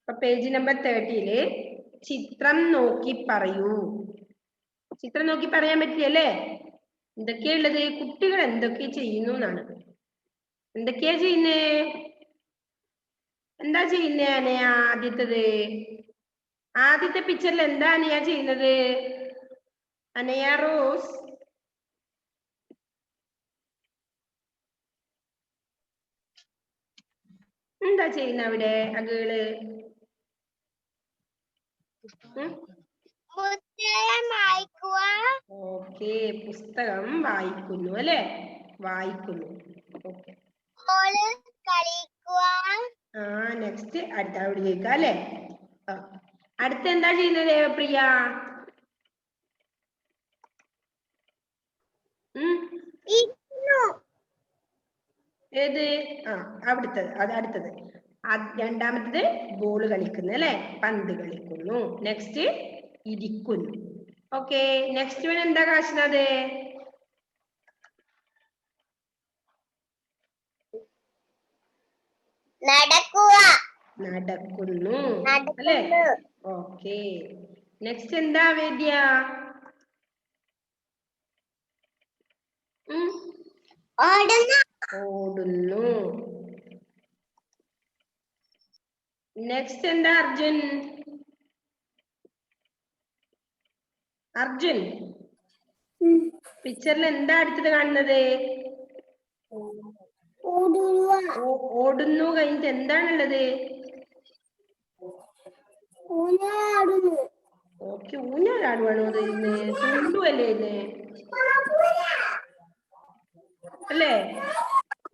അപ്പൊ page number 30 ചിത്രം നോക്കി പറയൂ. ചിത്രം നോക്കി പറയാൻ പറ്റിയല്ലേ? എന്തൊക്കെയാ ഉള്ളത്? കുട്ടികൾ എന്തൊക്കെ ചെയ്യുന്നു എന്നാണ്. എന്തൊക്കെയാ ചെയ്യുന്നേ? എന്താ ചെയ്യുന്നേ അനയ? ആദ്യത്തെ പിക്ചറിൽ എന്താ അനയ ചെയ്യുന്നത്? അനയ റോസ് എന്താ ചെയ്യുന്ന അവിടെ? അകള് ഓക്കെ, പുസ്തകം വായിക്കുന്നു അല്ലെ? വായിക്കുന്നു. ഓക്കെ. നെക്സ്റ്റ് അടുത്ത അവിടെ ചോദിക്കാം അല്ലെ? അടുത്ത എന്താ ചെയ്യുന്നത് ദേവപ്രിയ? ഏത്? അവിടുത്തത്, അത് അടുത്തത്. രണ്ടാമത്തത് ബോൾ കളിക്കുന്നു അല്ലെ? പന്ത് കളിക്കുന്നു. നെക്സ്റ്റ് ഇരിക്കുന്നു. ഓക്കെ, നെക്സ്റ്റ് വൺ എന്താ കാശിനത്? നടക്കുന്നു അല്ലെ? ഓക്കെ, നെക്സ്റ്റ് എന്താ വേദ്യ? ഓടുന്നു. നെക്സ്റ്റ് എന്താ അർജുൻ? അർജുൻ പിക്ചറിൽ എന്താ അടുത്തത് കാണുന്നത്? ഓടുന്നു കഴിഞ്ഞിട്ട് എന്താണുള്ളത്? ഓക്കെ, ഊഞ്ഞാലാടുവാണോ അത്? ഇന്ന് തുള്ളുവല്ലേ ഇന്ന് അല്ലേ?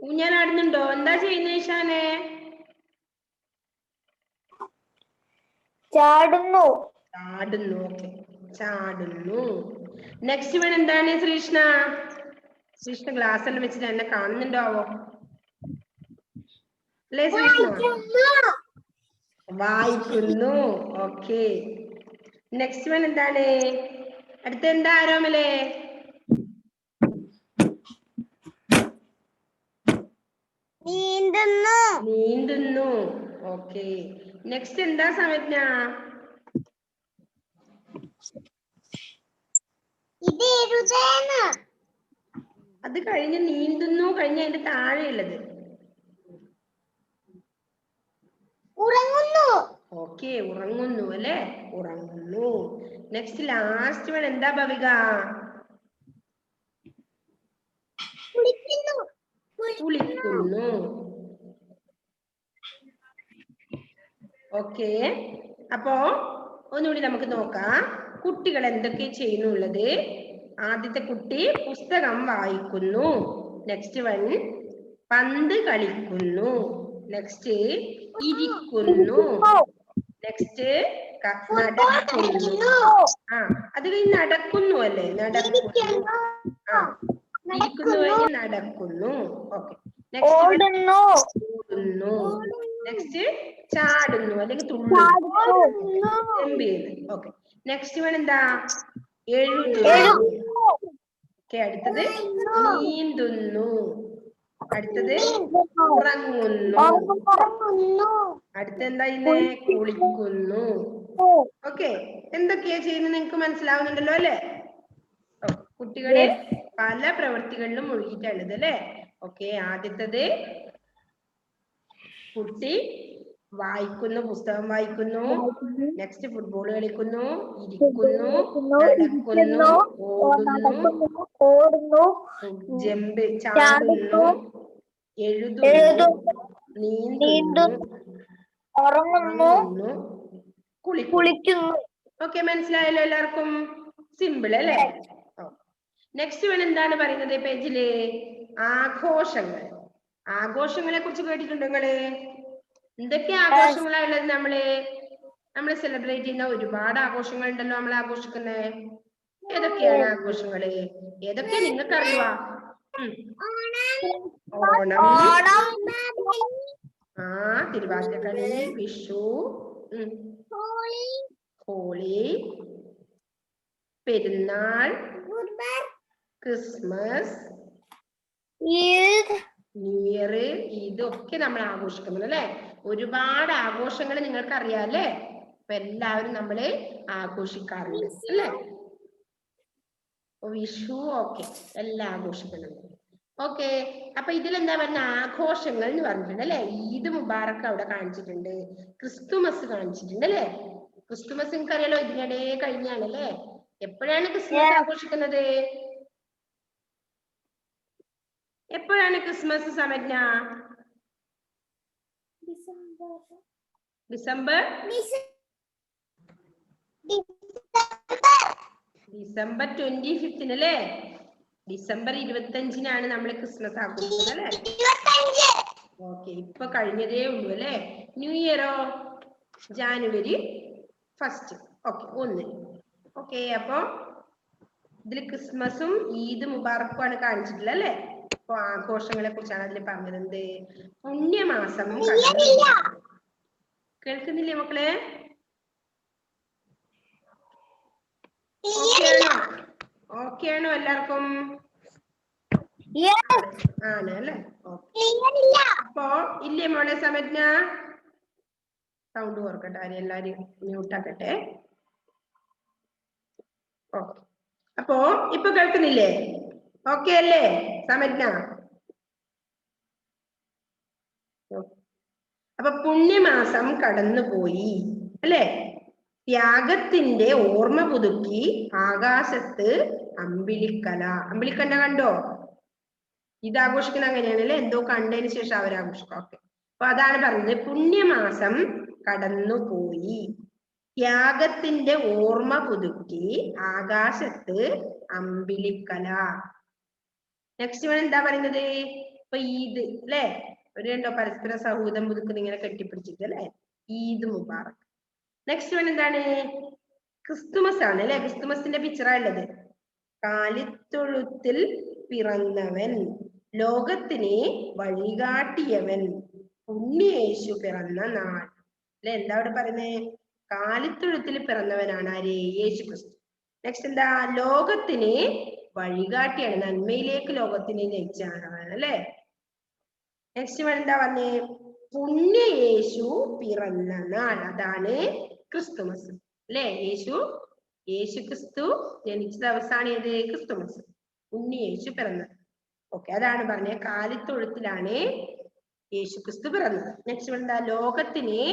ഊഞ്ഞാലാടുന്നുണ്ടോ? എന്താ ചെയ്യുന്നത് ഇഷാനെ? ചാടുന്നു. ഓക്കെ, ചാടുന്നു. നെക്സ്റ്റ് വൺ എന്താണ് ശ്രീഷ്ണ? ശ്രീഷ്ണ ഗ്ലാസ് എല്ലാം വെച്ചിട്ട് എന്നെ കാണുന്നുണ്ടാവോ അല്ലേ ശ്രീഷ്ണ? വായിക്കുന്നു. ഓക്കെ, നെക്സ്റ്റ് വൺ എന്താണ്? അടുത്ത എന്താ ആരോമലേ? നീന്തുന്നു. ഓക്കെ, നെക്സ്റ്റ് എന്താ സമജ്ഞ? അത് കഴിഞ്ഞ് നീന്തുന്നു കഴിഞ്ഞ് അതിന്റെ താഴെയുള്ളത്. ഓക്കെ, ഉറങ്ങുന്നു അല്ലെ? ഉറങ്ങുന്നു. നെക്സ്റ്റ് ലാസ്റ്റ് വൺ എന്താ ഭവിക? കുളിക്കുന്നു. ഓക്കെ, അപ്പോ ഒന്നുകൂടി നമുക്ക് നോക്കാം കുട്ടികൾ എന്തൊക്കെ ചെയ്യുന്നുള്ളത്. ആദ്യത്തെ കുട്ടി പുസ്തകം വായിക്കുന്നു. നെക്സ്റ്റ് വൺ പന്ത് കളിക്കുന്നു. നെക്സ്റ്റ് ഇരിക്കുന്നു. നെക്സ്റ്റ് നടക്കുന്നു. അത് കഴിഞ്ഞ് നടക്കുന്നു അല്ലേ? നടക്കുന്നു. ഇരിക്കുന്നു കഴിഞ്ഞ് നടക്കുന്നു. ഓക്കെ, നെക്സ്റ്റ് ഓടുന്നു. നെക്സ്റ്റ് ചാടുന്നു അല്ലെങ്കിൽ തുള്ളുന്നു. ഓക്കെ, നെക്സ്റ്റ് വൺ എന്താ? എഴുതുന്നു. ഓക്കെ, അടുത്തത് നീന്തുന്നു. അടുത്തത് ഉറങ്ങുന്നു. അടുത്തെന്താ ഇന്ന്? കുളിക്കുന്നു. ഓക്കെ, എന്തൊക്കെയാ ചെയ്യുന്നത് നിങ്ങൾക്ക് മനസ്സിലാവുന്നുണ്ടല്ലോ അല്ലെ? കുട്ടികള് പല പ്രവൃത്തികളിലും മുഴുകിയിട്ടുള്ളത് അല്ലെ? ഓക്കെ, ആദ്യത്തത് കുട്ടി വായിക്കുന്നു, പുസ്തകം വായിക്കുന്നു. നെക്സ്റ്റ് ഫുട്ബോൾ കളിക്കുന്നു, ഇരിക്കുന്നു, നടക്കുന്നു, ഓടുന്നു, ചാടുന്നു, എഴുതുന്നു, നീന്തുന്നു, ഉറങ്ങുന്നു, കുളിക്കുന്നു. ഓക്കെ, മനസ്സിലായല്ലോ എല്ലാവർക്കും? സിമ്പിൾ അല്ലേ? നെക്സ്റ്റ് വൺ എന്താണ് പറയുന്നത് പേജില്? ആഘോഷങ്ങൾ. ആഘോഷങ്ങളെ കുറിച്ച് കേട്ടിട്ടുണ്ടോ നിങ്ങള്? എന്തൊക്കെ ആഘോഷങ്ങളാ ഉള്ളത്? നമ്മള് സെലിബ്രേറ്റ് ചെയ്യുന്ന ഒരുപാട് ആഘോഷങ്ങൾ ഉണ്ടല്ലോ നമ്മൾ ആഘോഷിക്കുന്നത്. ഏതൊക്കെയാണ് ആഘോഷങ്ങള്? ഏതൊക്കെയാ നിങ്ങൾക്ക് അറിയുക? ഓണം, തിരുവാതിരക്കളി, വിഷു, ഹോളി, പെരുന്നാൾ, ക്രിസ്മസ്, ന്യൂ ഇയർ, ഇതൊക്കെ നമ്മൾ ആഘോഷിക്കുന്നത് അല്ലെ? ഒരുപാട് ആഘോഷങ്ങൾ നിങ്ങൾക്ക് അറിയാം അല്ലേ? അപ്പൊ എല്ലാവരും നമ്മള് ആഘോഷിക്കാറുണ്ട് അല്ലേ? വിഷു ഓക്കെ, എല്ലാം ആഘോഷിക്കുന്നുണ്ട്. ഓക്കെ, അപ്പൊ ഇതിലെന്താ പറഞ്ഞ ആഘോഷങ്ങൾ എന്ന് പറഞ്ഞിട്ടുണ്ട് അല്ലെ? ഈദ് മുബാറക്ക് അവിടെ കാണിച്ചിട്ടുണ്ട്, ക്രിസ്തുമസ് കാണിച്ചിട്ടുണ്ട് അല്ലെ? ക്രിസ്തുമസ് നിങ്ങൾക്ക് അറിയാലോ, ഇതിനിടെ കഴിഞ്ഞാണല്ലേ? എപ്പോഴാണ് ക്രിസ്മസ് ആഘോഷിക്കുന്നത്? എപ്പോഴാണ് ക്രിസ്മസ് സമജ്ഞ? ഡിസംബർ 25 അല്ലേ? ഡിസംബർ 25 നമ്മൾ ക്രിസ്മസ് ആഘോഷിക്കുന്നത് അല്ലേ? ഓക്കെ, ഇപ്പൊ കഴിഞ്ഞതേ ഉള്ളൂ അല്ലേ? ന്യൂ ഇയറോ ജാനുവരി 1. ഓക്കെ, 1. ഓക്കെ, അപ്പൊ ഇതിൽ ക്രിസ്മസും ഈദ് മുബാറക്കും ആണ് കാണിച്ചിട്ടുള്ളത് അല്ലേ? അപ്പൊ ആഘോഷങ്ങളെ കുറിച്ചാണ് അതിൽ പറഞ്ഞത്. പുണ്യമാസം കേൾക്കുന്നില്ലേ മക്കളെ? ഓക്കെ ആണോ എല്ലാവർക്കും? ആണ് അല്ലേ? അപ്പൊ ഇല്ലേ മോളെ സമജ്ഞ? സൗണ്ട് കുറക്കട്ടെ, എല്ലാരും മ്യൂട്ടാക്കട്ടെ. ഓക്കെ, അപ്പോ ഇപ്പൊ കേൾക്കുന്നില്ലേ? ഓക്കെ അല്ലേ സമജ്ഞ? അപ്പൊ പുണ്യമാസം കടന്നുപോയി അല്ലേ? ത്യാഗത്തിന്റെ ഓർമ്മ പുതുക്കി ആകാശത്ത് അമ്പിളിക്കല. അമ്പിളിക്കല കണ്ടോ? ഇത് ആഘോഷിക്കുന്ന അങ്ങനെയാണ് അല്ലെ? എന്തോ കണ്ടതിന് ശേഷം അവരാഘോഷിക്കും. ഓക്കെ, അപ്പൊ അതാണ് പറഞ്ഞത്, പുണ്യമാസം കടന്നുപോയി, ത്യാഗത്തിന്റെ ഓർമ്മ പുതുക്കി ആകാശത്ത് അമ്പിളിക്കല. നെക്സ്റ്റ് വൺ എന്താ പറയുന്നത്? ഇപ്പൊ ഈദ് അല്ലെ? ഒരു കണ്ടോ പരസ്പര സൗഹൃദം പുതുക്കുന്ന ഇങ്ങനെ കെട്ടിപ്പിടിച്ചിട്ട് അല്ലെ? ഈദ് മുബാറക്. നെക്സ്റ്റ് വൺ എന്താണ്? ക്രിസ്തുമസ് ആണ് അല്ലെ? ക്രിസ്തുമസിന്റെ പിക്ചറാ ഉള്ളത്. കാലിത്തൊഴുത്തിൽ പിറന്നവൻ, ലോകത്തിനെ വഴികാട്ടിയവൻ, പുണ്യേശു പിറന്ന നാൾ അല്ലെ? എന്താ അവിടെ പറയുന്നേ? കാലിത്തൊഴുത്തിൽ പിറന്നവനാണ് ആര്? യേശു ക്രിസ്തു. നെക്സ്റ്റ് എന്താ? ലോകത്തിനെ വഴികാട്ടിയാണ്, നന്മയിലേക്ക് ലോകത്തിനെ നയിച്ചാണ് അല്ലെ? നെക്സ്റ്റ് എന്താ പറഞ്ഞേ? പുണ്യയേശു പിറന്ന നാൾ, അതാണ് ക്രിസ്തുമസ് അല്ലെ? യേശു ക്രിസ്തു ജനിച്ച ദിവസമാണ് ഏത്? ക്രിസ്തുമസ്. ഉണ്ണിയേശു പിറന്നത്. ഓക്കെ, അതാണ് പറഞ്ഞ കാലിത്തൊഴുത്തിലാണ് യേശു ക്രിസ്തു പിറന്നത്. നെക്സ്റ്റ് എന്താ? ലോകത്തിനെ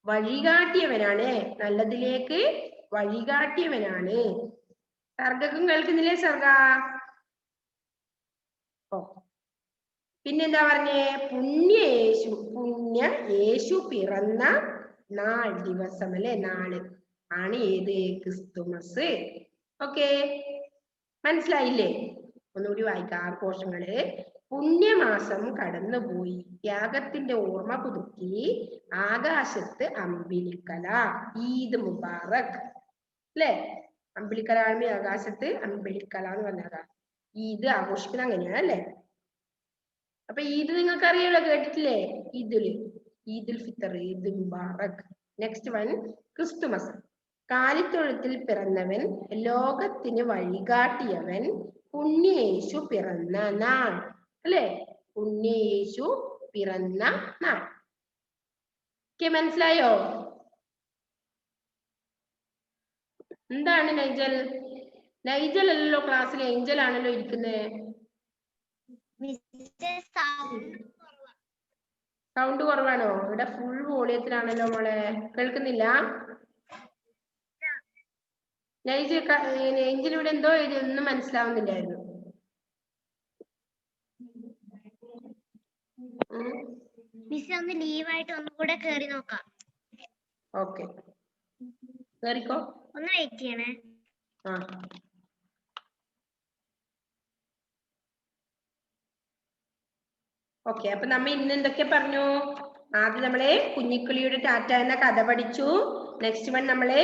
വഴികാട്ടിയവനാണ്, നല്ലതിലേക്ക് വഴികാട്ടിയവനാണ്. സർഗക്കും കേൾക്കുന്നില്ലേ? സർഗ പിന്നെന്താ പറഞ്ഞേ? പുണ്യ യേശു പിറന്ന നാൾ, ദിവസം അല്ലെ? നാള് ആണ് ഏത്? ക്രിസ്തുമസ്. ഓക്കെ, മനസ്സിലായില്ലേ? ഒന്നുകൂടി വായിക്കാം ആഘോഷങ്ങള്. പുണ്യമാസം കടന്നുപോയി, ത്യാഗത്തിന്റെ ഓർമ്മ പുതുക്കി ആകാശത്ത് അമ്പിളിക്കല. ഈദ് മുബാറക് അല്ലെ? അമ്പിളിക്കല ആകുമ്പോ ആകാശത്ത് അമ്പിളിക്കല എന്ന് പറഞ്ഞതാ. ഈദ് ആഘോഷിക്കുന്നത് അങ്ങനെയാണ് അല്ലെ? അപ്പൊ ഈദ് നിങ്ങൾക്ക് അറിയാലോ, കേട്ടിട്ടില്ലേ? Eid-ul Fitr, Eid Mubarak. Next one Christmas. കാലിത്തൊഴുത്തിൽ പിറന്നവൻ, ലോകത്തിന് വഴികാട്ടിയവൻ, പുണ്യേശു പിറന്ന നാൾ അല്ലെ? പുണ്യേശു പിറന്ന നാൾ. മനസ്സിലായോ? എന്താണ് നൈജൽ? നൈജൽ അല്ലല്ലോ ക്ലാസ്സിൽ, ഏഞ്ചൽ ആണല്ലോ ഇരിക്കുന്നത്. സൗണ്ട് കുറവാണോ? ഇവിടെ ഫുൾ വോളിയത്തിലാണല്ലോ മോളെ, കേൾക്കുന്നില്ല? ഏഞ്ചൽ ഇവിടെ എന്തോ ഒന്നും മനസ്സിലാവുന്നില്ലായിരുന്നു. ഒന്ന് ലീവായിട്ട് ഒന്നുകൂടെ കേറി നോക്കാം. ഓക്കെ, കേറിക്കോ. ഒന്ന് വെയിറ്റ് ചെയ്യണേ. ഓക്കെ, അപ്പൊ നമ്മ ഇന്ന് എന്തൊക്കെ പറഞ്ഞു? ആദ്യം നമ്മള് കുഞ്ഞിക്കിളിയുടെ ടാറ്റ എന്ന കഥ പഠിച്ചു. നെക്സ്റ്റ് വൺ നമ്മള്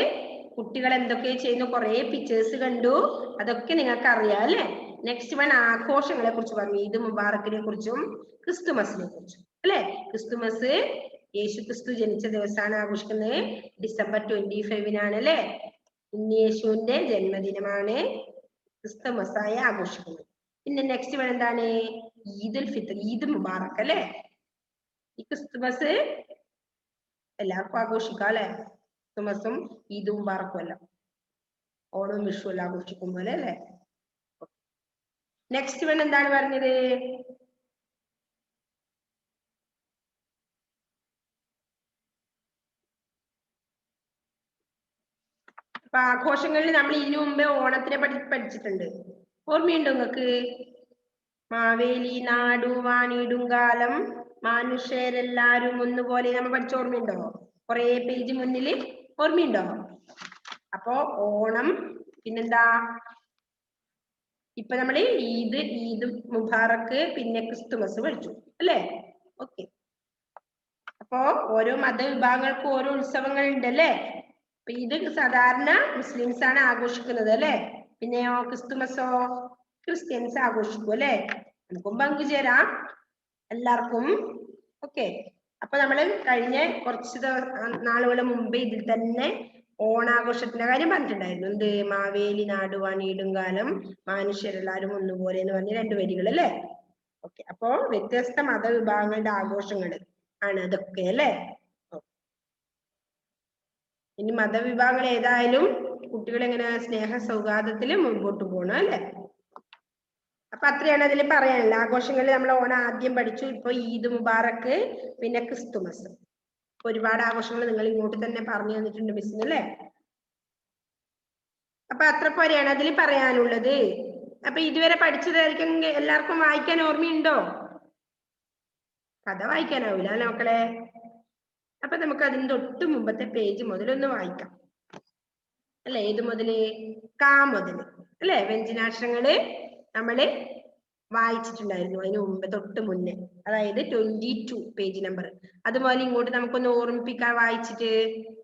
കുട്ടികൾ എന്തൊക്കെ ചെയ്യുന്നു, കുറെ പിക്ചേഴ്സ് കണ്ടു, അതൊക്കെ നിങ്ങൾക്ക് അറിയാം അല്ലെ? നെക്സ്റ്റ് വൺ ആഘോഷങ്ങളെ കുറിച്ച് പറഞ്ഞു, ഈദ് മുബാറക്കിനെ കുറിച്ചും ക്രിസ്തുമസിനെ കുറിച്ചും അല്ലെ? ക്രിസ്തുമസ് യേശു ക്രിസ്തു ജനിച്ച ദിവസമാണ് ആഘോഷിക്കുന്നത്, ഡിസംബർ 25 അല്ലെ? ഉണ്ണിയേശുവിന്റെ ജന്മദിനമാണ് ക്രിസ്തുമസ് ആയി ആഘോഷിക്കുന്നത്. പിന്നെ നെക്സ്റ്റ് വൺ എന്താണ്? ഈദുൽ ഫിത്തർ, ഈദ് മുബാറക് അല്ലെ? ഈ ക്രിസ്തുമസ് എല്ലാവർക്കും ആഘോഷിക്കാം അല്ലെ? ക്രിസ്തുമസും ഈദും മുബാറക്കും എല്ലാം, ഓണവും വിഷു എല്ലാം ആഘോഷിക്കും പോലെ അല്ലെ? നെക്സ്റ്റ് വൺ എന്താണ് പറഞ്ഞത്? അപ്പൊ ആഘോഷങ്ങളിൽ നമ്മൾ ഇതിനു മുമ്പേ ഓണത്തിനെ പഠിച്ചിട്ടുണ്ട്. ഓർമ്മയുണ്ടോ നിങ്ങൾക്ക്? മാവേലി നാടുവാണിടും കാലം മനുഷ്യരെല്ലാരും ഒന്നുപോലെ നമ്മൾ പഠിച്ച ഓർമ്മയുണ്ടോ? കുറെ പേജ് മുന്നിൽ ഓർമ്മയുണ്ടോ? അപ്പോ ഓണം, പിന്നെന്താ, ഇപ്പൊ നമ്മള് ഈദ് മുബാറക്ക്, പിന്നെ ക്രിസ്തുമസ് പഠിച്ചു അല്ലേ? ഓക്കെ. അപ്പോ ഓരോ മതവിഭാഗങ്ങൾക്കും ഓരോ ഉത്സവങ്ങൾ ഉണ്ടല്ലേ? അപ്പൊ ഇത് സാധാരണ മുസ്ലിംസ് ആണ് ആഘോഷിക്കുന്നത് അല്ലെ? പിന്നെയോ ക്രിസ്തുമസോ ക്രിസ്ത്യൻസ് ആഘോഷിക്കും അല്ലെ? നമുക്കും പങ്കുചേരാം എല്ലാവർക്കും. ഓക്കെ. അപ്പൊ നമ്മള് കഴിഞ്ഞ കുറച്ച് നാളുകൾ മുമ്പ് ഇതിൽ തന്നെ ഓണാഘോഷത്തിന്റെ കാര്യം പറഞ്ഞിട്ടുണ്ടായിരുന്നു. എന്ത്? മാവേലി നാടുവാണിടും കാലം മനുഷ്യരെല്ലാരും ഒന്നുപോലെ എന്ന് പറഞ്ഞ 2 വരികൾ അല്ലേ? ഓക്കെ. അപ്പോ വ്യത്യസ്ത മതവിഭാഗങ്ങളുടെ ആഘോഷങ്ങൾ ആണ് അതൊക്കെ അല്ലേ? ഇനി മതവിഭാഗങ്ങൾ ഏതായാലും കുട്ടികൾ എങ്ങനെ സ്നേഹ സൗഹാർദ്ദത്തിൽ മുൻപോട്ട് പോകണം അല്ലെ? അപ്പൊ അത്രയാണ് അതിൽ പറയാനുള്ളത്. ആഘോഷങ്ങളിൽ നമ്മൾ ഓണം ആദ്യം പഠിച്ചു. ഇപ്പൊ ഈദ് മുബാറക്ക്, പിന്നെ ക്രിസ്തുമസ്. ഒരുപാട് ആഘോഷങ്ങൾ നിങ്ങൾ ഇങ്ങോട്ട് തന്നെ പറഞ്ഞു തന്നിട്ടുണ്ട് മിസ്സിന് അല്ലേ? അപ്പൊ അത്ര പോലെയാണ് അതിൽ പറയാനുള്ളത്. അപ്പൊ ഇതുവരെ പഠിച്ചതായിരിക്കും എല്ലാവർക്കും വായിക്കാൻ ഓർമ്മയുണ്ടോ? കഥ വായിക്കാനാവില്ല അല്ലെ മക്കളെ? അപ്പൊ നമുക്ക് അതിന് തൊട്ട് മുമ്പത്തെ പേജ് മുതലൊന്ന് വായിക്കാം അല്ലെ? ഏത് മുതല്? കാ മുതല് അല്ലെ? വ്യഞ്ജനാക്ഷരങ്ങള് നമ്മള് വായിച്ചിട്ടുണ്ടായിരുന്നു അതിന് മുമ്പ്, തൊട്ട് മുന്നേ, അതായത് 22 പേജ് നമ്പർ. അതുപോലെ ഇങ്ങോട്ട് നമുക്കൊന്ന് ഓർമ്മിപ്പിക്കാൻ വായിച്ചിട്ട്.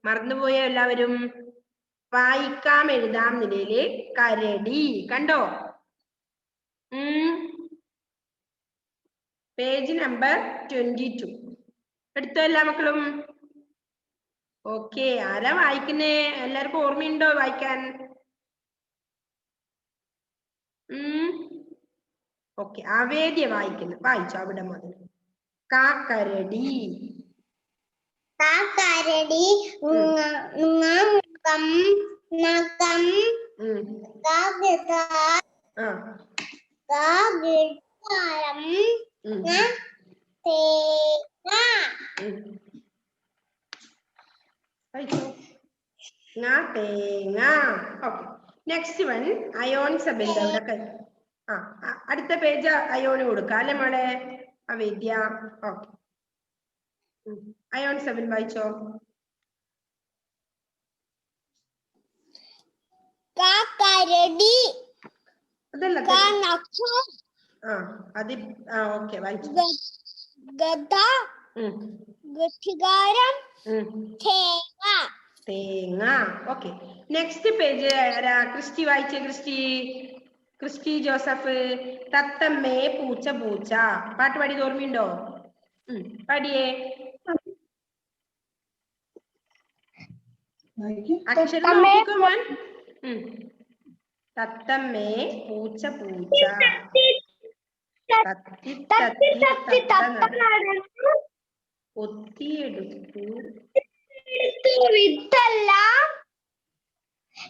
മറന്നുപോയ എല്ലാവരും? വായിക്കാം എഴുതാം നിലയില് കരടി കണ്ടോ? പേജ് നമ്പർ 22 എടുത്തോ എല്ലാ മക്കളും? ഓക്കെ. ആരാ വായിക്കുന്നേ? എല്ലാവർക്കും ഓർമ്മയുണ്ടോ വായിക്കാൻ? ഓക്കെ. ആവേദ്യ വായിക്കുന്നു. വായിച്ചോ അവിടെ മുതൽ. കാക്കരടി. കാക്കരടി നഖം തേങ്ങ. ഓക്കെ. നെക്സ്റ്റ് വൺ അയോൺ സബിന്റെ അവിടെ. അടുത്ത പേജ് അയോണ് കൊടുക്കാം അല്ലെ മോളെ? അവേദ്യ. ഓക്കെ. അയോൺ സബിൻ വായിച്ചോ. കാക്കരടി അതല്ല ഓക്കെ വായിച്ചു. ഗദ ഗഠികാരം തേങ്ങ. തേങ്ങ. ഓക്കെ. നെക്സ്റ്റ് പേജ് ക്രിസ്റ്റി വായിച്ചേ. ക്രിസ്റ്റി ജോസഫ്. തത്തമ്മേ പൂച്ച പൂച്ച. പാട്ട് പാടിയത് ഓർമ്മയുണ്ടോ? പാടിയേ. അക്ഷരം നോക്കിക്കോ മോൻ. തത്തമ്മേ പൂച്ച പൂച്ച. തത്തി തത്തി ഒത്തിയെടുത്തു വിത്തെല്ലാം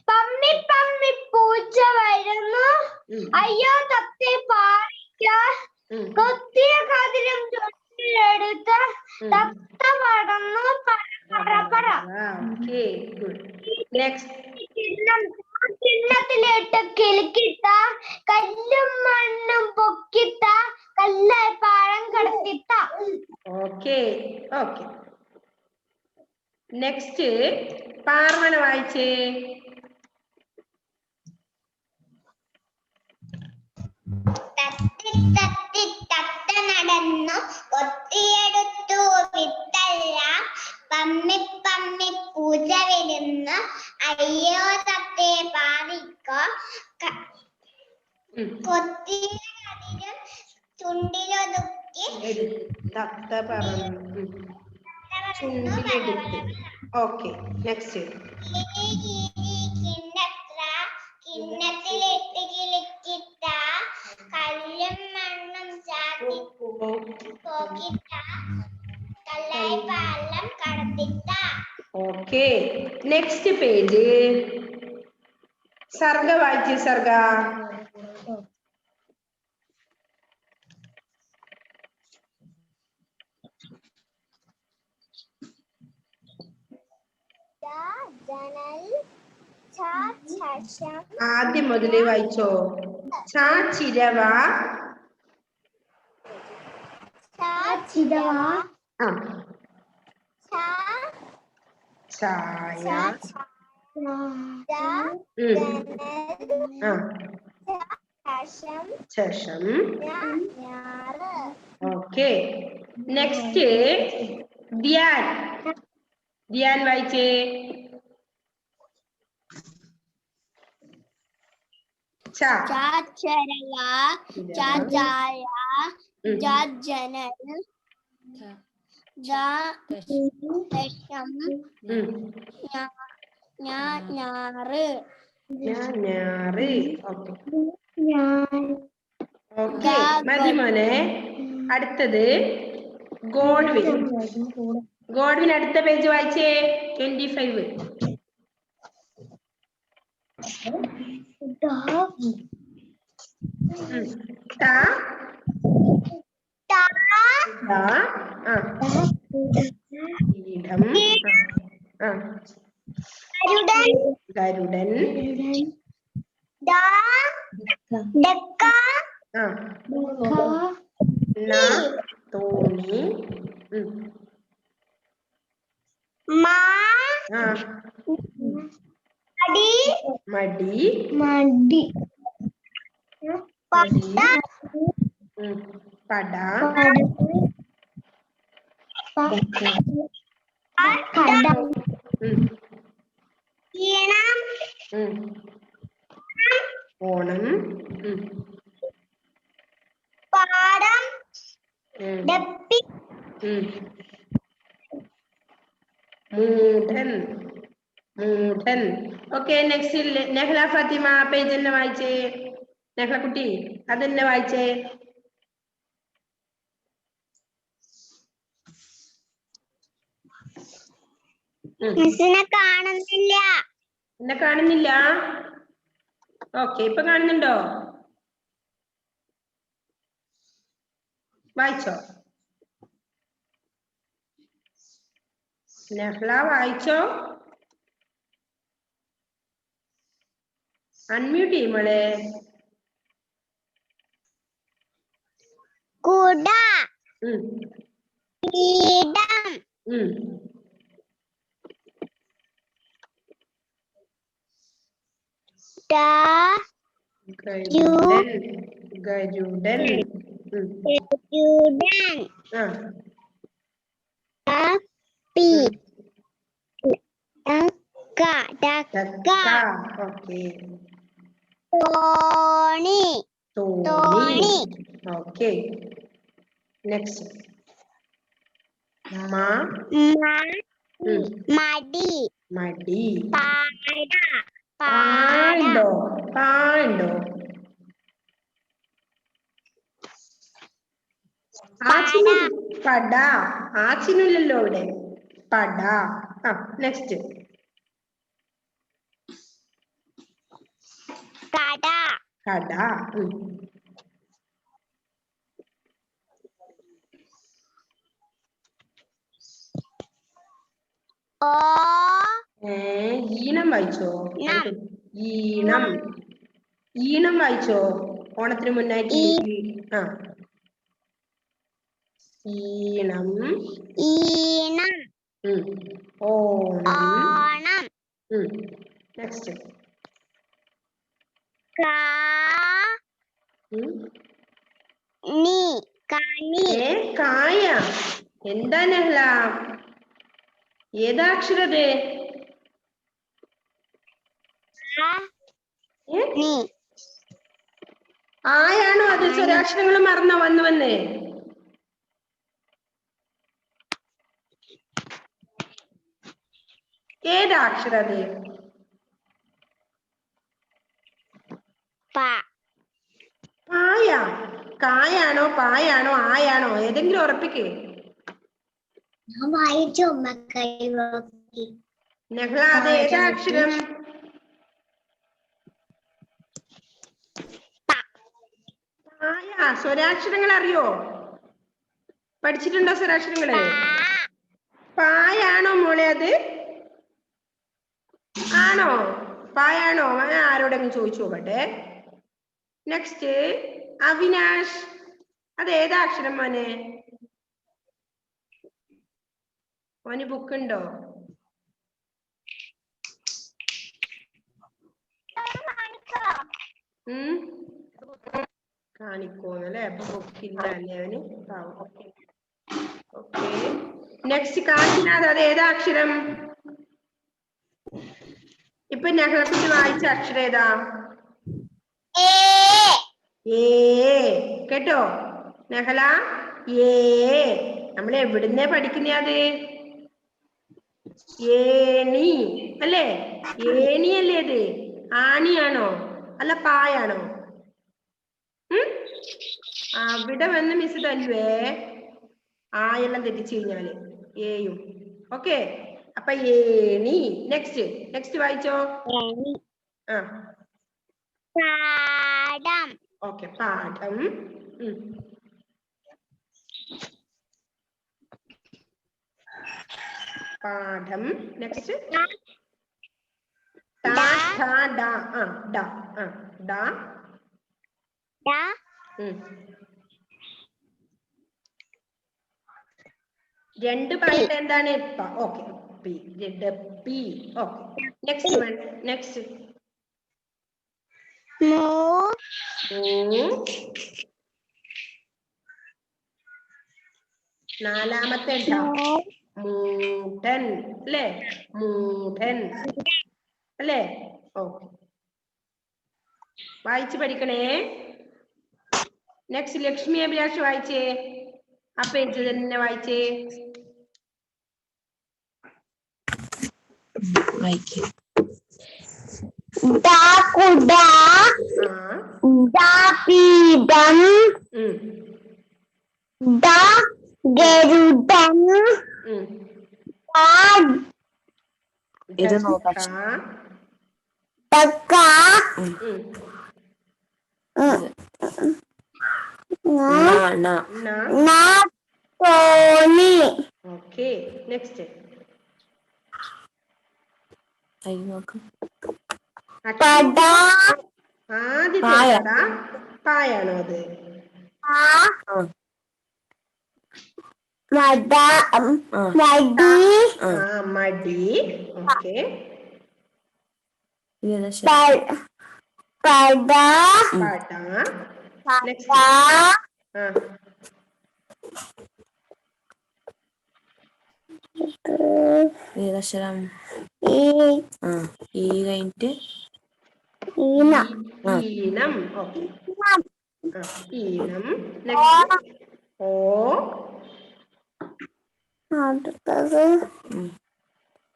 പമ്മി പമ്മി പൂച്ച വരുന്നു. അയ്യോ തത്തെ പാടിക്കാൻ കൊത്തിയ കതിരും ചുണ്ടിലെടുത്ത് തത്ത പടന്നു പറ. ചിഹ്നത്തിലിട്ട് കിലുക്കിത്ത കല്ലും മണ്ണും പൊക്കിത്ത കല്ലായി പഴം കടത്തിത്ത. ഓക്കെ. ഓക്കെ. നെക്സ്റ്റ് പാർവണ വായിച്ചേ. തത്തി തത്തി തത്ത നടന്നു കൊത്തിയെടുത്തു വിത്തെല്ലാം പമ്മി പമ്മി പൂച്ച വരുന്നു. അയ്യോ തത്തെ പാറിക്കോ കൊത്തിയ കതിരും ചുണ്ടിലൊതുക്കി തത്ത പറഞ്ഞു ചുണ്ടിലെടുത്ത്. ഓക്കെ. നെക്സ്റ്റ് കിണ്ണത്തിലിട്ട് കിളിച്ചിട്ട കല്ലും മണ്ണും ചാത്തി പോക്കിട്ട കല്ലായി പാലം കടത്തിട്ട. ഓക്കെ നെക്സ്റ്റ് പേജ് സർഗ വായിച്ച് സർഗ ആദ്യം മുതലേ വായിച്ചോ ചിരവ ചായ ചഷം ഓക്കെ നെക്സ്റ്റ് ധ്യാൻ ധ്യാൻ വായിച്ചേ ചരവ ചായ ജനൽ ഞാറ് ഓക്കെ മതി മോനെ അടുത്തത് ഗോഡ്വിൻ ഗോഡ്വിൻ അടുത്ത പേജ് വായിച്ചേ 25 ഗരുഡൻ തോണി മടി പട ഓണം പാടം മൂഢൻ okay next Nehla Fathima page തന്നെ വായിച്ചേ നെഹ്ല കുട്ടി അതന്നെ വായിച്ചേ കാണുന്നില്ല എന്നെ കാണുന്നില്ല ഓക്കെ ഇപ്പൊ കാണുന്നുണ്ടോ വായിച്ചോ നെഹ്ല വായിച്ചോ അൺമ്യൂട്ട് ചെയ്യുമ്പോളെ കുട കീടം ഗരുഡൻ തോണി ഓക്കെ നെക്സ്റ്റ് മടി പാണ്ടോ പട ആച്ചിനില്ലല്ലോ ഇവിടെ പട നെക്സ്റ്റ് കട ഈണം വായിച്ചോ ഈണം വായിച്ചോ ഓണത്തിന് മുന്നായിട്ട് ഈണം ഓണം നെക്സ്റ്റ് കായ എന്താ നെഹ്ല ഏതാക്ഷരത് ആയാണോ അത് സ്വരാക്ഷരങ്ങൾ മറന്നോ വന്നേ ഏതാക്ഷരത് കായാണോ പായാണോ ആയാണോ ഏതെങ്കിലും ഉറപ്പിക്കേ വായിച്ചോ നെഹ്ല അത് ഏതാ അക്ഷരം? സ്വരാക്ഷരങ്ങൾ അറിയോ? പഠിച്ചിട്ടുണ്ടോ സ്വരാക്ഷരങ്ങള്? പായാണോ മോളെ അത്? ആണോ? പായാണോ? ഞാൻ ആരോടെങ്കിലും ചോദിച്ചു നോക്കട്ടെ. നെക്സ്റ്റ് അവിനാഷ്, അത് ഏതാ അക്ഷരം മോനെ? മോന് ബുക്ക് ഉണ്ടോ? കാണിക്കോന്നല്ലേ? അപ്പൊ ബുക്കില്ല അല്ലേ അവന്? ഓക്കെ. നെക്സ്റ്റ് കാശിനാഥ്, അത് ഏതാ അക്ഷരം? ഇപ്പൊ നെഹ്ലക്കുട്ടി വായിച്ച അക്ഷരം ഏതാ? ഏ. കേട്ടോ നെഹല? ഏ. നമ്മൾ എവിടുന്നേ പഠിക്കുന്നേ അത്? ഏണി അല്ലേ? ഏണി അല്ലേ അത്? ആണിയാണോ അല്ല പായാണോ? അവിടെ വന്ന് മിസ് തല്ലുവേ ആയെല്ലാം തെറ്റിച്ചു കഴിഞ്ഞാല് ഏയും. ഓക്കെ, അപ്പൊ ഏണി. നെക്സ്റ്റ് വായിച്ചോ. പാഠം. ഓക്കെ, പാഠം. പാഠം. നെക്സ്റ്റ് രണ്ട് പായിട്ട് എന്താണ്? Okay, P. ഓക്കെ, നെക്സ്റ്റ് നാലാമത്തെ മൂഢൻ അല്ലേ? മൂഢൻ അല്ലേ? ഓക്കെ, വായിച്ച് പഠിക്കണേ. നെക്സ്റ്റ് ലക്ഷ്മി അഭിലാഷ് വായിച്ചേ. ആ പേജ് തന്നെ വായിച്ചേ. ഗരുഡൻ. ഇത് നോക്കാം. ഓക്കെ, നെക്സ്റ്റ് ആദ്യത്തെ പായാണോ അത്? മടി. ഓക്കെ, ഏതക്ഷരം? ഈ കഴിഞ്ഞിട്ട് ഈണം. ഓക്കെ, ഈണം. നെക്സ്റ്റ് ഓ. അടുത്തത്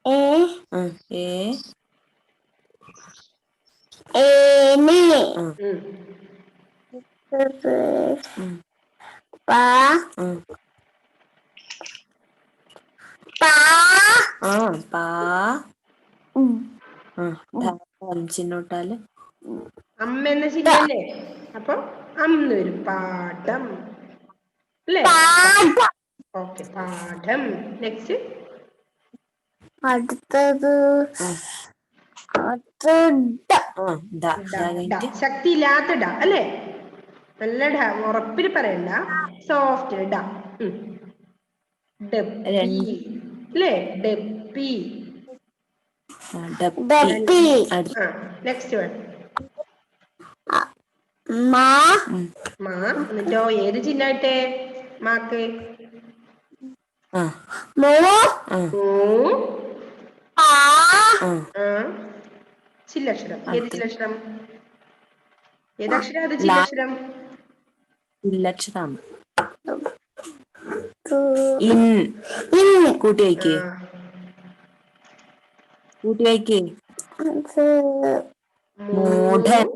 ഏണി. ചിഹ്നോട്ടാല് അമ്മ എന്ന ചിഹ്നല്ലേ? അപ്പൊ അന്ന് വരും. പാഠം അല്ലേ? ഓക്കെ, പാഠം. നെക്സ്റ്റ് അടുത്തത് ശക്തിയില്ലാത്ത ഡ അല്ലേ? നല്ല ഡ, ഉറപ്പിൽ പറയണ്ട, സോഫ്റ്റ് ഡ. അല്ലേ? ഡപ്പി. നെക്സ്റ്റ് വൺ എന്നിട്ടോ ഏത് ചിഹ്നായിട്ടേ? മാക്ക് ചില്ലക്ഷരം. ഏത് ചില്ലക്ഷരം? ഏതക്ഷരം അത്? ചില്ലക്ഷരം. കൂട്ടി വയ്ക്കേ. മൂഢൻ.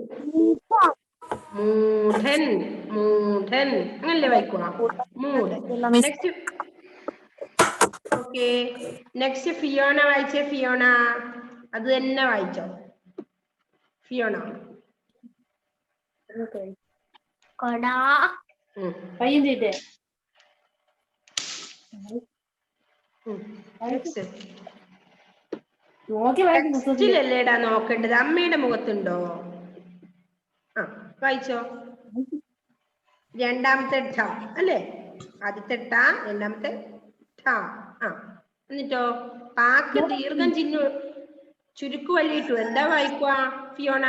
അങ്ങനല്ലേ വായിക്കുക? മൂഢൻ. നെക്സ്റ്റ് ഓക്കെ നെക്സ്റ്റ് ഫിയോണ വായിച്ചേ ഫിയോണ അത് തന്നെ വായിച്ചോ ഫിയോണ കൊട പയ്യൻ ചെയ്തേ നോക്കി വായിക്കും പുസ്തകത്തില് ടെക്സ്റ്റിലല്ലേടാ നോക്കേണ്ടത് അമ്മയുടെ മുഖത്തുണ്ടോ ആ വായിച്ചോ രണ്ടാമത്തെ ഠ അല്ലേ ആദ്യത്തെ ഠ രണ്ടാമത്തെ ഠ ആ എന്നിട്ടോ പാക്ക് ദീർഘം ചിഹ്നം ചുരുക്കു വഴിയിട്ടു എന്താ വായിക്കുക ഫിയോണ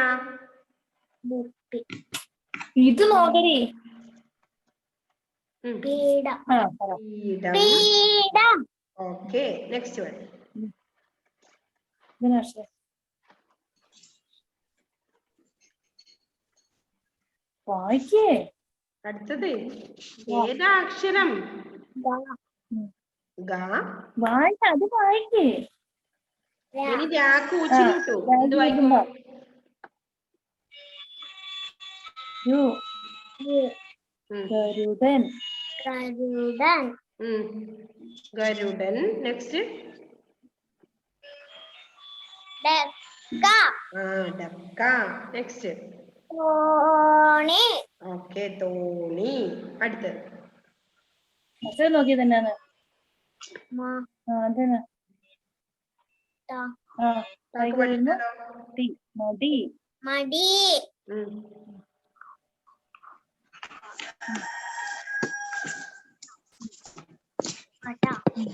ഇത് നോക്കടി പീഠം പീഠം ഓക്കെ നെക്സ്റ്റ് വൺ വായിക്കേ അടുത്തത് ഏതാ അക്ഷരം ഗ വായിക്ക അത് വായിക്കേ ഇനി രാക്ക് ഉച്ചിട്ടു എന്ത് വായിക്കും ഗരുഡൻ ഗരുഡൻ ഗരുഡൻ നെക്സ്റ്റ് ഡക്ക ഡക്ക നെക്സ്റ്റ് തോണി ഓക്കെ തോണി അടുത്തത് അച്ഛൻ നോക്കി തന്നെയാണ് അതന്നെ മടി മടി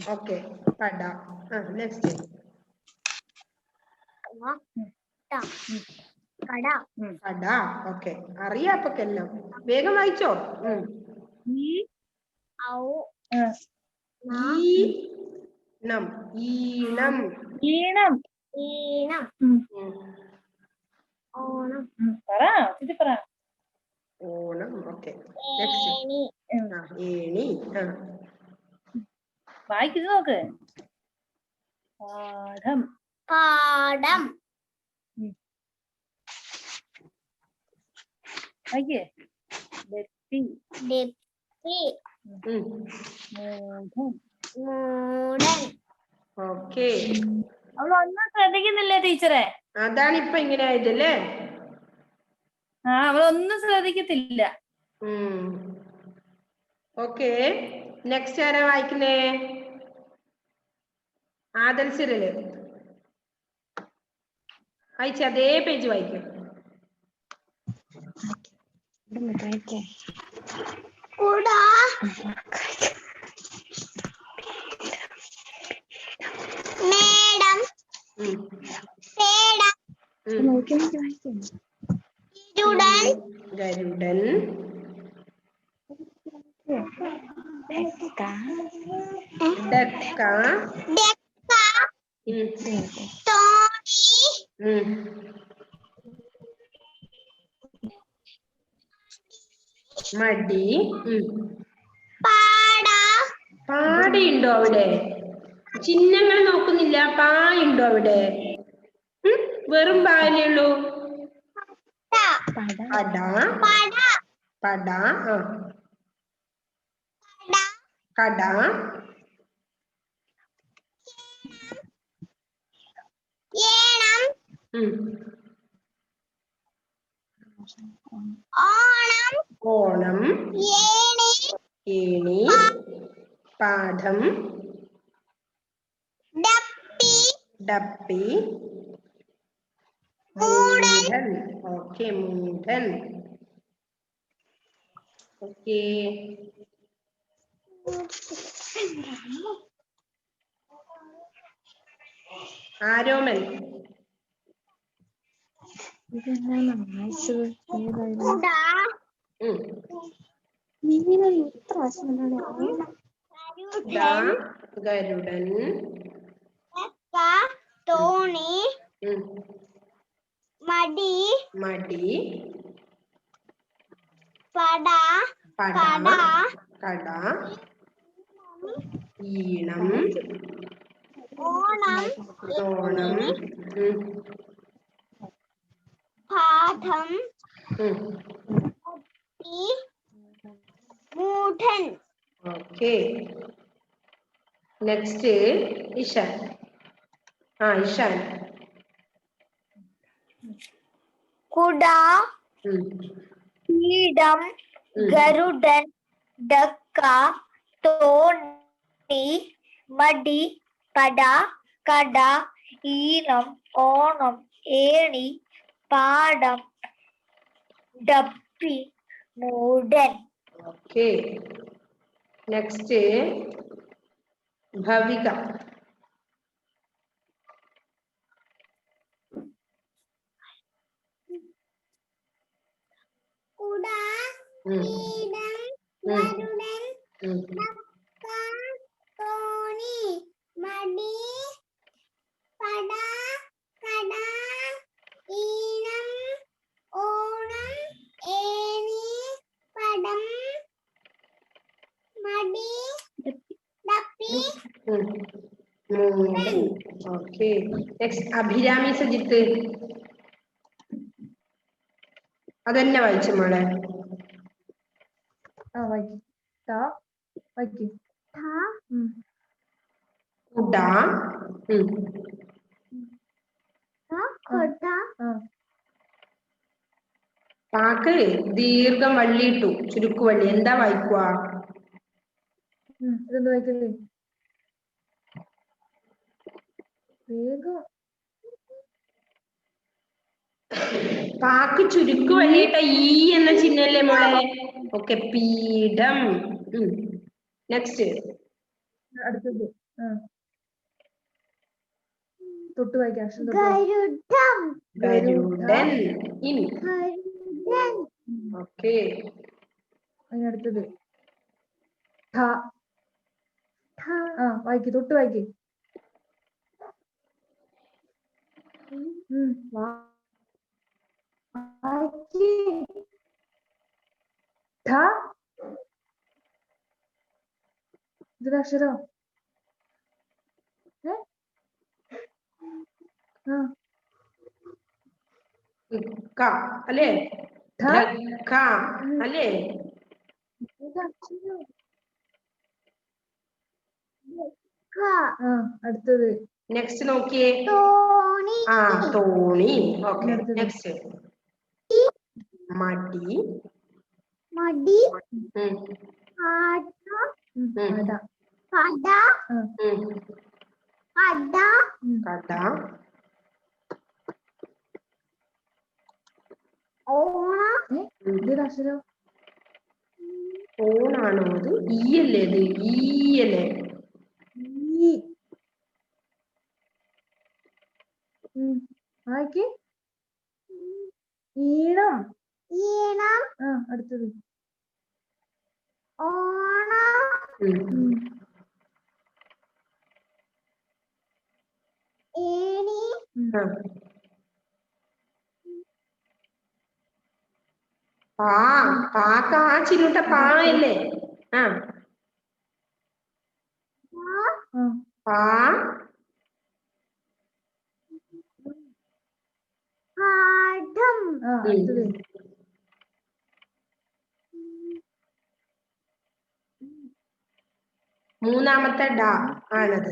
ഓക്കെ പട നെക്സ്റ്റ് കട കട ഓക്കെ അറിയാപ്പൊക്കെല്ലാം വേഗം വായിച്ചോ ഈണം ഈണം ഈണം ഈണം ഓണം പറ ഇത് പറ ഓണം ഓക്കെ നെക്സ്റ്റ് ഏണി വായിക്കുന്നത് നോക്ക് പാഠം പാടം വായിക്കേ വ്യക്തി മൂഢൻ മൂടൻ ഓക്കെ അവളൊന്നും ശ്രദ്ധിക്കുന്നില്ലേ ടീച്ചറെ അതാണിപ്പൊ ഇങ്ങനെ ആയതല്ലേ അവളൊന്നും ശ്രദ്ധിക്കത്തില്ല ഓക്കെ നെക്സ്റ്റ് ആരാ വായിക്കുന്നേ ആദൽ സിറല് വായിച്ച അതേ പേജ് വായിക്കും കുട മേടം പേടം ഗരുഡൻ ഡക്ക തോണി മടി പാട പാടിയുണ്ടോ അവിടെ ചിഹ്നങ്ങൾ നോക്കുന്നില്ല പായുണ്ടോ അവിടെ വെറും പായലേ ഉള്ളൂ പട പട കട ഏണം ഓണം ഓണം ഏണി പാഠം ഡപ്പി മൂഢൻ ഓക്കെ മൂഢൻ ഓക്കെ ആരോമൽ ഗരുഡൻ തോണി മടി മടി പട കട ഈണം ഓണം പാഠം മൂഢൻ ഓക്കെ നെക്സ്റ്റ് ഇഷാൻ. ഇഷാൻ. കുട, പീഠം, ഗരുഡൻ, ഡക്ക, തോണി, മടി, പട, കട, ഈണം, ഓണം, ഏണി, പാടം, ഡപ്പി, മൂടൻ. ഓക്കെ. നെക്സ്റ്റ് ഭവിക. കുട, പീഠം, ഗരുഡൻ, ഡക്ക, തോണി, മടി, പട, കട, ഈണം, ഓണം, ഏണി, പടം, മടി, ഡപ്പി, ഓക്കെ. നെക്സ്റ്റ് അഭിരാമി സജിത്ത്. അതന്നെ വായിച്ചു മോളെ. കുട, പാക്ക് ദീർഘം വള്ളിയിട്ടു ചുരുക്കുവള്ളി. എന്താ വായിക്കുക? പാക്ക് ചുരുക്കു വള്ളിയിട്ട ഈ എന്ന ചിഹ്നല്ലേ മോളെ? ഓക്കെ. പീഠം. നെക്സ്റ്റ് അടുത്തത് തൊട്ട് വായിക്കാം. ഗരുഡൻ. ഓക്കെ. അതിനടുത്തത് വായിക്ക്, തൊട്ട് വായിക്ക്. ഇതിനക്ഷരം അല്ലേ? അല്ലേ? അടുത്തത് നെക്സ്റ്റ് നോക്കിയേ. തോണി. ഓക്കെ. നെക്സ്റ്റ് മടി. മടി, കട, ഇതിനക്ഷരം ഓണാണോ അത്? ഈയല്ലേ? ഇത് ഈയല്ലേ? വായിക്ക്. ഈണം. അടുത്തത് ഓണം, ഏണി, പാക്ക ചിന്നുട്ട പായല്ലേ? പാഠം, അടുത്തത് മൂന്നാമത്തെ ഡ ആണത്.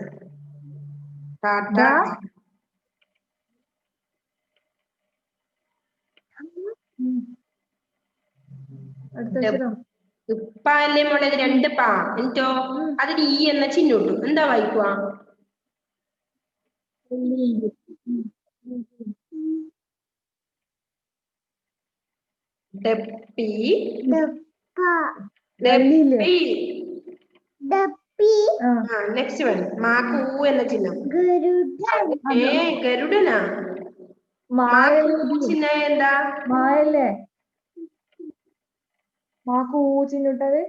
ഉപ്പല്ലേ മോളെ? രണ്ട് പാ. എന്നിട്ടോ അതിന് ഈ എന്ന ചിഹ്നോട്ടു. എന്താ വായിക്കുക? ഡപ്പി. നെക്സ്റ്റ് വൺ മാക്കൂ എന്ന ചിഹ്നം. ഗരുഡനാ? ചിഹ്നം എന്താ? മായല്ലേ? മാക്കൂ ചിഹ്നിട്ടത്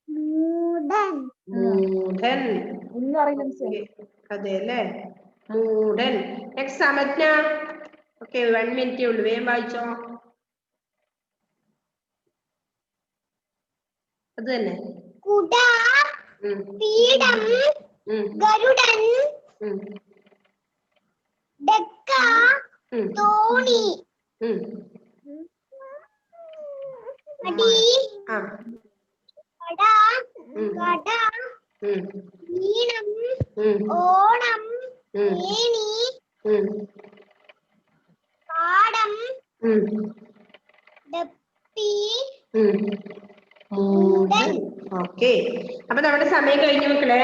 മൂടൻ. ഒന്നും അറിയില്ല. അതെ അല്ലേ? മൂടൻ. നെക്സ്റ്റ് സമജ്ഞ. ഓക്കെ. 1 മിനിറ്റേ ഉള്ളൂ. വേഗം വായിച്ചോ. അത് തന്നെ. കുട, പീഠം, ഗരുഡൻ, ഡക്ക, തോണി, മടി, കട കട ഉം ഈണം ഉം ഓണം ഉം ഏണി ഉം പാടം ഉം ഡപ്പി മൂടൻ. ഓക്കെ, അപ്പൊ നമ്മുടെ സമയം കഴിഞ്ഞു മക്കളെ.